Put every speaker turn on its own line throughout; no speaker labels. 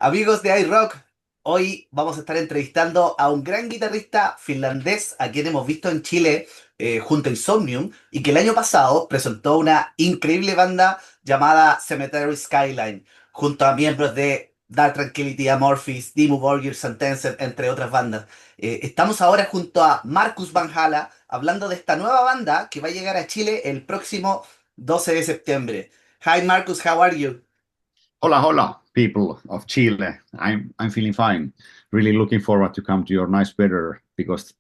Amigos de iRock, hoy vamos a estar entrevistando a un gran guitarrista finlandés a quien hemos visto en Chile junto a Insomnium y que el año pasado presentó una increíble banda llamada Cemetery Skyline junto a miembros de Dark Tranquility, Amorphis, Dimmu Borgir, Sentenced, entre otras bandas. Estamos ahora junto a Markus Vanhala hablando de esta nueva banda que va a llegar a Chile el próximo 12 de septiembre. Hi Marcus, how are you?
Hola, hola, people of Chile. I'm feeling fine. Really looking forward to come to your nice weather because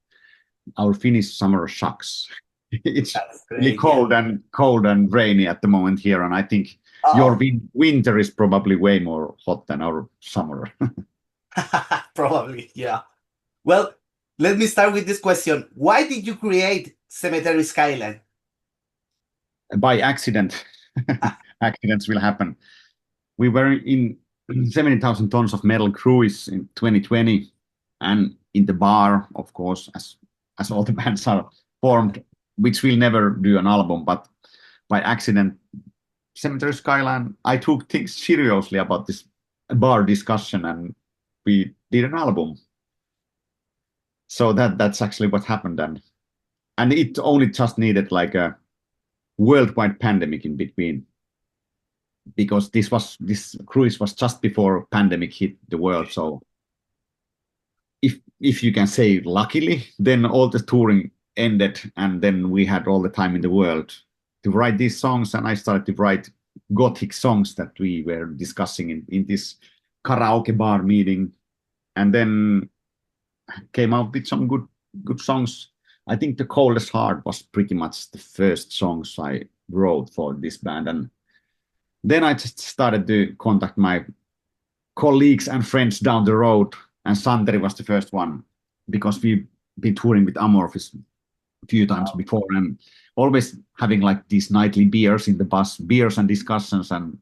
our Finnish summer sucks. It's
That's
really
great, yeah.
cold and rainy at the moment here, and I think your
Oh,
winter is probably way more hot than our summer.
probably, yeah. Well, let me start with this question. Why did you create Cemetery Skyline?
By accident, accidents will happen. We were in 70,000 tons of metal cruise in 2020, and in the bar, of course, as all the bands are formed, which will never do an album, but by accident, Cemetery Skyline, I took things seriously about this bar discussion, and we did an album. So that's actually what happened, and it only just needed like a worldwide pandemic in between because this cruise was just before pandemic hit the world. So if you can say luckily, then all the touring ended, and then we had all the time in the world to write these songs, and I started to write gothic songs that we were discussing in this karaoke bar meeting, and then came out with some good songs. I think The Coldest Heart was pretty much the first songs I wrote for this band, and then I just started to contact my colleagues and friends down the road, and Santeri was the first one because we've been touring with Amorphis a few times
Wow.
before, and always having like these nightly beers in the bus, beers and discussions, and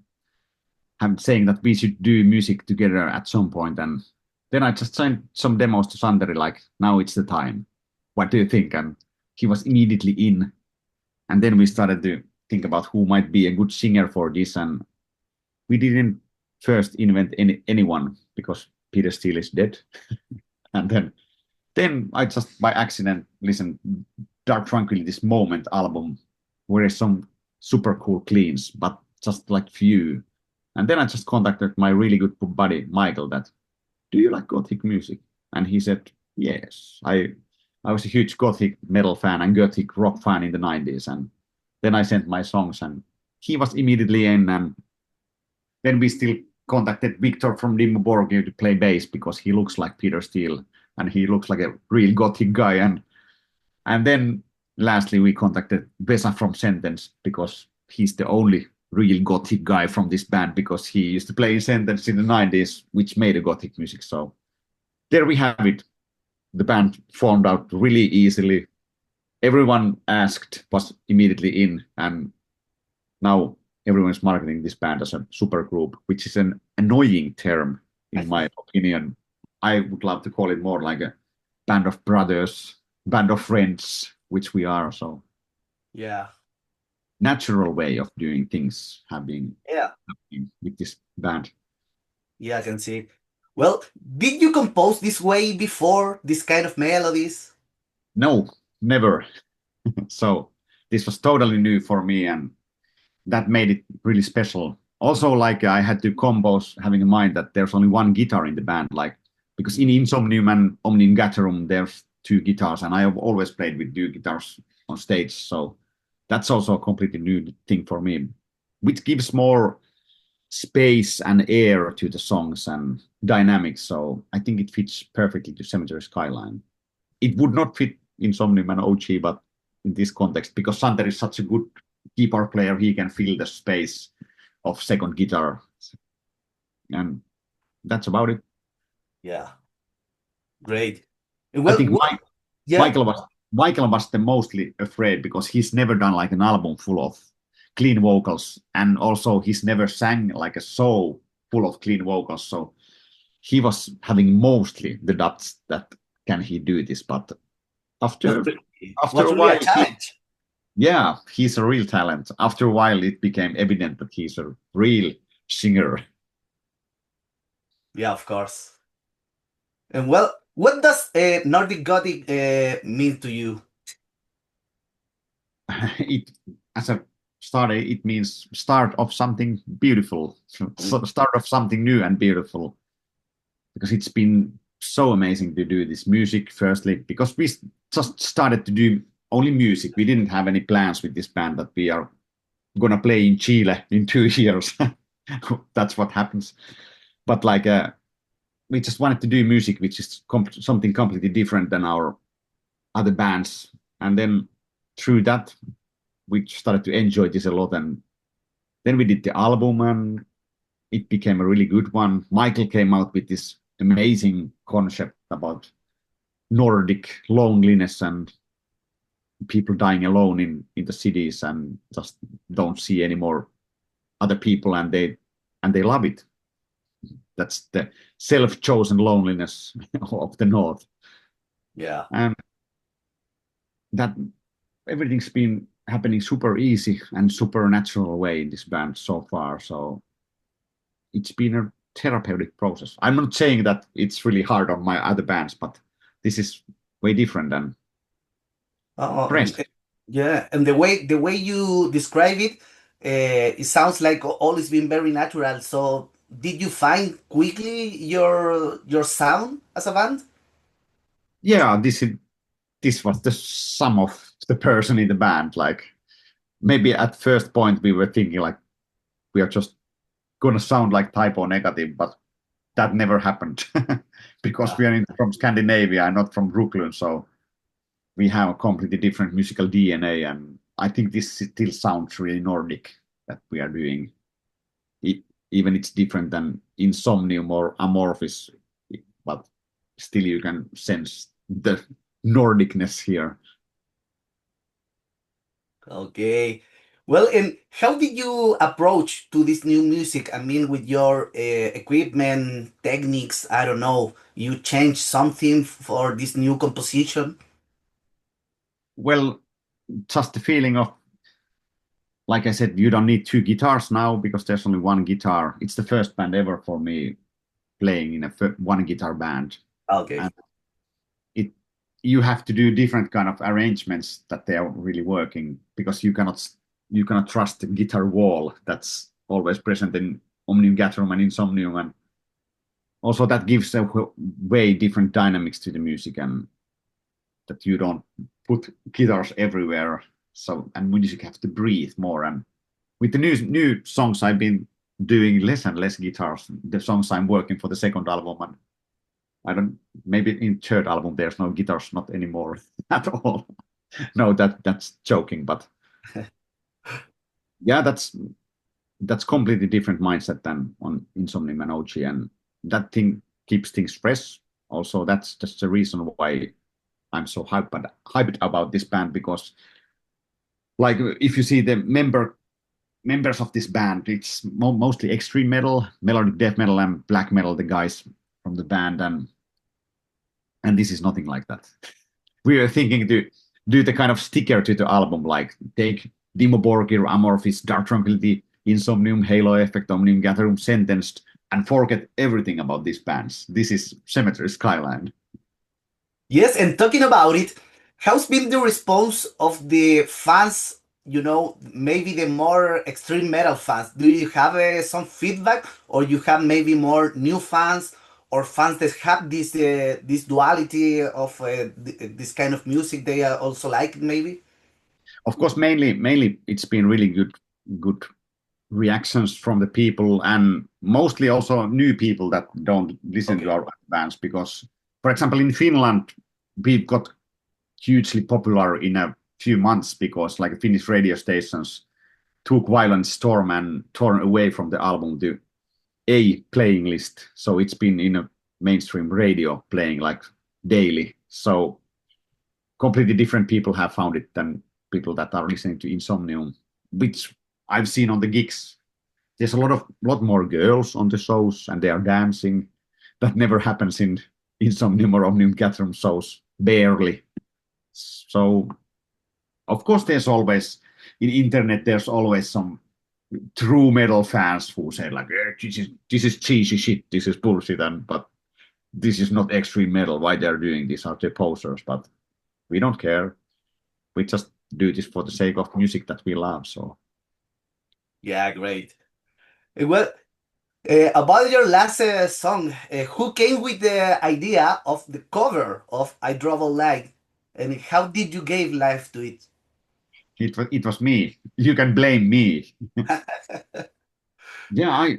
I'm saying that we should do music together at some point. And then I just sent some demos to Santeri, like, now it's the time. What do you think? And he was immediately in. And then we started to think about who might be a good singer for this. And we didn't first invent anyone because Peter Steele is dead. And then I just by accident listened Dark Tranquillity's Moment album, where is some super cool cleans, but just like few. And then I just contacted my really good buddy Michael that, do you like gothic music? And he said, yes. I was a huge gothic metal fan and gothic rock fan in the 90s. And then I sent my songs, and he was immediately in. And then we still contacted Victor from Dimmu Borgir to play bass because he looks like Peter Steele and he looks like a real gothic guy. And then lastly, we contacted Vesa from Sentence because he's the only real gothic guy from this band because he used to play in Sentence in the 90s, which made a gothic music. So there we have it. The band formed out really easily. Everyone asked was immediately in, and now everyone's marketing this band as a super group, which is an annoying term in my opinion. I would love to call it more like a band of brothers, band of friends, which we are. So
Yeah,
natural way of doing things have been
yeah,
happening with this band.
yeah, I can see. Well, did you compose this way before, this kind of melodies?
No, never. So this was totally new for me, and that made it really special. Also, like I had to compose having in mind that there's only one guitar in the band, like because in Insomnium and Omnium Gatherum there's two guitars, and I have always played with two guitars on stage, so that's also a completely new thing for me, which gives more space and air to the songs and dynamics. So I think it fits perfectly to Cemetery Skyline. It would not fit Insomnium and OG, but in this context, because Sander is such a good keyboard player, he can fill the space of second guitar, and that's about it.
Yeah, great.
I
Well,
think
yeah,
Michael was Michael was the mostly afraid because he's never done like an album full of clean vocals, and also he's never sang like a show full of clean vocals. So he was having mostly the doubts that can he do this, but after after
was
a
really a
while,
challenge.
yeah, he's a real talent. After a while, it became evident that he's a real singer.
Yeah, of course. And well, what does Nordic Gothic mean to you?
It as a start, it means start of something beautiful,
Mm.
start of something new and beautiful. Because it's been so amazing to do this music. Firstly, because we just started to do only music. We didn't have any plans with this band that we are gonna play in Chile in 2 years. That's what happens. But like, we just wanted to do music, which is something completely different than our other bands. And then through that, we started to enjoy this a lot. And then we did the album, and it became a really good one. Michael came out with this amazing concept about Nordic loneliness and people dying alone in the cities and just don't see any more other people, and they love it. That's the self-chosen loneliness of the North.
Yeah.
And that everything's been happening super easy and super natural way in this band so far. So it's been a therapeutic process. I'm not saying that it's really hard on my other bands, but this is way different than
Oh,
rest.
yeah, and the way you describe it, it sounds like all has been very natural. So, did you find quickly your sound as a band?
Yeah, this was the sum of the person in the band. Like maybe at first point we were thinking like we are just gonna sound like Typo Negative, but that never happened because
Yeah.
we are from Scandinavia and not from Brooklyn. So we have a completely different musical DNA, and I think this still sounds really Nordic that we are doing. It, even it's different than Insomnium or Amorphis, but still you can sense the Nordicness here.
Okay. Well, and how did you approach to this new music? I mean, with your equipment, techniques, I don't know, you changed something for this new composition?
Well, just the feeling of, like I said, you don't need two guitars now because there's only one guitar. It's the first band ever for me playing in a one guitar band,
Okay.
and it you have to do different kind of arrangements that they are really working because you cannot trust the guitar wall that's always present in Omnium Gatherum and Insomnium, and also that gives a way different dynamics to the music, and that you don't put guitars everywhere. So and music have to breathe more. And with the new songs, I've been doing less and less guitars. The songs I'm working for the second album, and I don't maybe in third album there's no guitars, not anymore at all. No, that's joking, but yeah, that's completely different mindset than on Insomnium and OG, and that thing keeps things fresh. Also, that's just the reason why I'm so hyped about this band because, like, if you see the members of this band, it's mostly extreme metal, melodic death metal, and black metal. The guys from the band, and this is nothing like that. We were thinking to do the kind of sticker to the album, like take Dimo Borgir, Amorphis, Dark Tranquility, Insomnium, Halo Effect, Omnium Gatherum, Sentenced, and forget everything about these bands. This is Cemetery Skyline.
Yes, and talking about it, how's been the response of the fans? Maybe the more extreme metal fans. Do you have some feedback, or you have maybe more new fans, or fans that have this duality of this kind of music they also like maybe?
Of course, mainly it's been really good reactions from the people, and mostly also new people that don't listen to
Okay.
our bands because, for example, in Finland, we got hugely popular in a few months because like Finnish radio stations took Violent Storm and Torn Away from the album to a playing list. So it's been in a mainstream radio playing like daily. So completely different people have found it than people that are listening to Insomnium, which I've seen on the gigs. There's a lot more girls on the shows and they are dancing. That never happens in Insomnium or Omnium Gatherum shows, barely. So of course there's always in internet there's always some true metal fans who say like, this is cheesy shit, this is bullshit, and but this is not extreme metal. Why they're doing this? Are they posers? But we don't care. We just do this for the sake of music that we love. So
Yeah, great. Well, about your last song, who came with the idea of the cover of I Drove All Night, and how did you give life to it?
it was me. You can blame me. Yeah,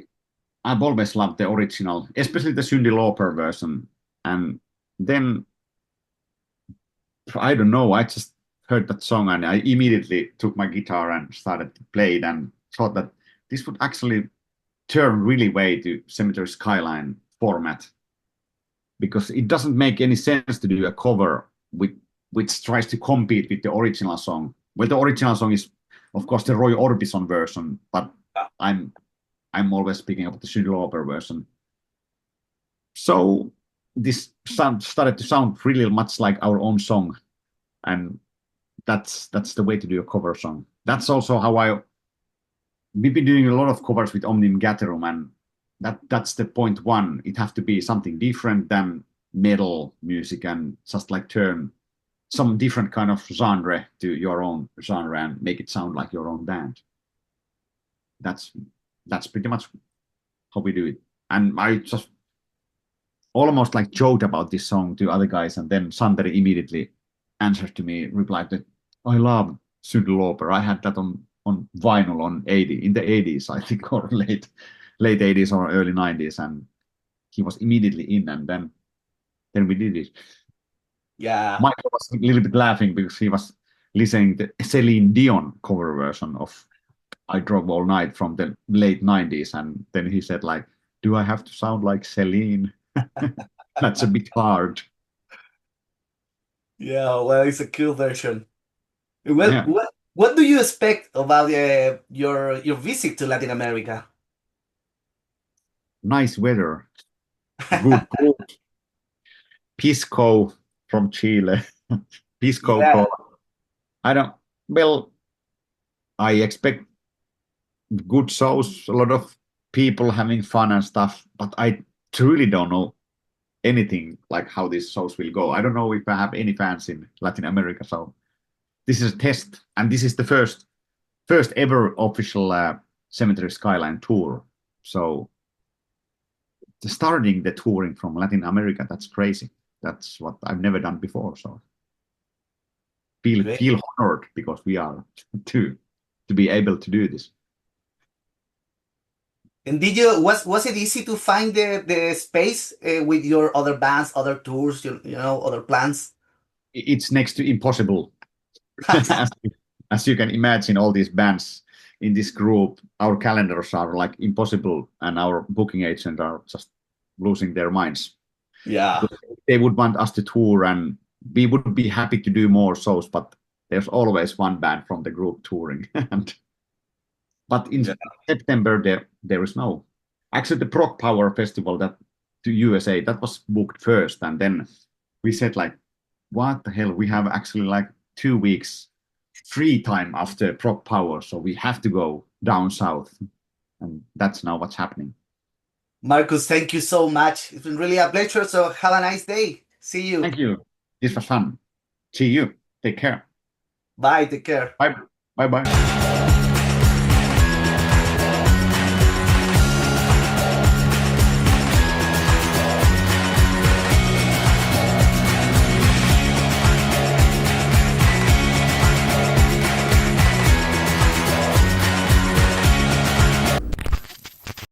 I've always loved the original, especially the Cyndi Lauper version. And then I don't know, I just heard that song and I immediately took my guitar and started to play it and thought that this would actually turn really way to Cemetery Skyline format because it doesn't make any sense to do a cover which tries to compete with the original song. Well, the original song is, of course, the Roy Orbison version, but I'm always speaking about the Cyndi Lauper version. So this started to sound really much like our own song, and that's the way to do a cover song. That's also how we've been doing a lot of covers with Omnium Gatherum, and that's the point one. It has to be something different than metal music and just like turn some different kind of genre to your own genre and make it sound like your own band. That's pretty much how we do it. And I just almost like joked about this song to other guys, and then Santeri immediately answered to me, replied that I love Cyndi Lauper. I had that on vinyl in the 80s, I think, or late 80s or early 90s, and he was immediately in, and then we did it.
Yeah,
Michael was a little bit laughing because he was listening to Celine Dion cover version of I Drove All Night from the late 90s, and then he said like, do I have to sound like Celine? That's a bit hard.
yeah. Well, it's a cool version. Well,
Yeah,
what do you expect about your visit to Latin America?
nice weather, good food, pisco from Chile, pisco
Yeah,
cola. I don't. Well, I expect good shows, a lot of people having fun and stuff, but I truly don't know anything like how these shows will go. I don't know if I have any fans in Latin America, so this is a test, and this is the first ever official Cemetery Skyline tour. So starting the touring from Latin America, that's crazy. That's what I've never done before. So
great.
feel honored because we are to be able to do this.
And did you was it easy to find the space with your other bands, other tours, you know, other plans?
It's next to impossible. as, as you can imagine, all these bands in this group, our calendars are like impossible, and our booking agents are just losing their minds
Yeah,
because they would want us to tour, and we would be happy to do more shows, but there's always one band from the group touring. But in
yeah,
September, there is no. Actually, the Prog Power Festival that to USA that was booked first, and then we said like, what the hell? We have actually like 2 weeks free time after Prog Power, so we have to go down south, and that's now what's happening.
Marcus, thank you so much. It's been really a pleasure. So have a nice day. See you.
Thank you. This was fun. See you. Take care.
Bye. Take care.
Bye. Bye. Bye.